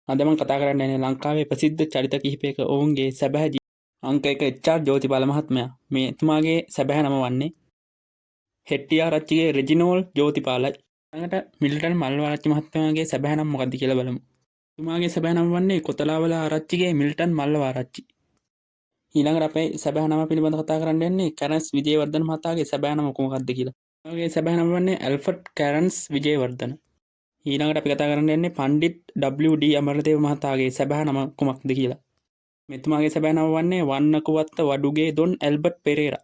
අද මම කතා කරන්න යන්නේ ලංකාවේ ප්‍රසිද්ධ චරිත කිහිපයක ඔවුන්ගේ සැබෑ අංක 1 එච්.ආර්. ජෝතිපාල මහත්මයා. මේ එතුමාගේ සැබෑ නම වන්නේ හෙට්ටිආරච්චිගේ රෙජිනෝල් ජෝතිපාලයි. ඊළඟට මිල්ටන් මල්වාරච්චි මහත්මයාගේ සැබෑ නම මොකක්ද කියලා බලමු. එතුමාගේ සැබෑ නම වන්නේ කොතලාවල ආරච්චිගේ මිල්ටන් මල්වාරච්චි. ඊළඟට අපේ සැබෑ නම පිළිබඳව කතා කරන්න යන්නේ කැරන්ස් විජේවර්ධන මහතාගේ සැබෑ නම මොකක්ද කියලා. එතුමාගේ සැබෑ නම වන්නේ ඇල්ෆර්ඩ් කැරන්ස් විජේවර්ධන. ඊළඟට අපි කතා කරන්න යන්නේ පණ්ඩිත් WD අමරදේව මහතාගේ සැබෑ නම කුමක්ද කියලා. මෙතුමාගේ සැබෑ නම වන්නේ වන්නකුවත්ත වඩුගේ දොන් ඇල්බර්ට් පෙරේරා.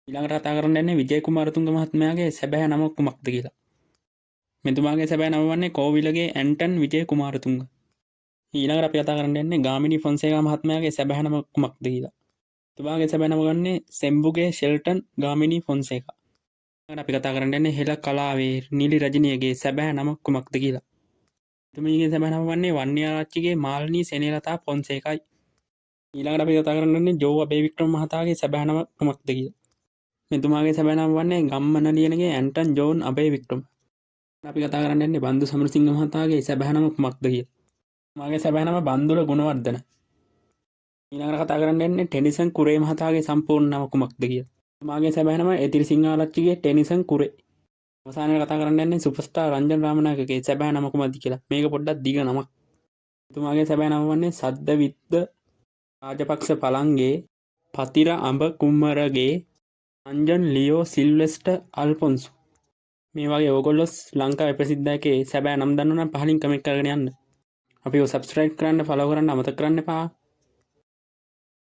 ඊළඟට කතා කරන්න යන්නේ විජය කුමාරතුංග මහත්මයාගේ සැබෑ නම කුමක්ද කියලා. මෙතුමාගේ සැබෑ නම වන්නේ කෝවිලගේ ඇන්ටන් විජය කුමාරතුංග. ඊළඟට අපි කතා කරන්න යන්නේ ගාමිණී ෆොන්සේකා මහත්මයාගේ සැබෑ නම කුමක්ද කියලා. එතුමාගේ සැබෑ නම වන්නේ සෙම්බුගේ ෂෙල්ටන් ගාමිණී ෆොන්සේකා. අපි කතා කරන්න යන්නේ හෙළ කලාවේ නිලි රජිනියගේ සැබෑ නම කුමක්ද කියලා. එතුමියගේ සැබෑ නම වන්නේ වන්නිආරච්චිගේ මාල්නී සෙනෙලතා ෆොන්සේකායි. ඊළඟට අපි කතා කරන්න යන්නේ ජෝ අබේවික්‍රම මහතාගේ සැබෑ නම කුමක්ද කියලා. මෙතුමාගේ සැබෑ නම වන්නේ ගම්මනලියනගේ ඇන්ටන් ජෝන් අබේවික්‍රම. අපි කතා කරන්න යන්නේ බන්දු සමරසිංහ මහතාගේ සැබෑ නම කුමක්ද කියලා. එතුමාගේ සැබෑ නම බන්දුල ගුණවර්ධන. ඊළඟට කතා කරන්න යන්නේ ටෙනිසන් කුරේ මහතාගේ සම්පූර්ණ නම කුමක්ද කියලා. එතුමාගේ සැබෑ නම එතිරිසිංහ ආරච්චිගේ ටෙනිසන් කුරේ. අවසානයේ කතා කරන්න යන්නේ සුපර්ස්ටාර් රංජන් රාමනායකගේ සැබෑ නම කුමක්ද කියලා. මේක පොඩ්ඩක් දිග නමක්. එතුමාගේ සැබෑ නම වන්නේ සද්දවිද්ද රාජපක්ෂ පළංගේ පතිර අඹ කුම්මරගේ රංජන් ලියෝ සිල්වෙස්ටර් අල්ෆොන්සු. මේ වගේ ඕගොල්ලෝ ලංකාවේ ප්‍රසිද්ධකේ සැබෑ නම් දන්නවනම් පහලින් කමෙන්ට් කරගෙන යන්න. අපිව සබ්ස්ක්‍රයිබ් කරන්න, ෆලෝ කරන්න අමතක කරන්න එපා.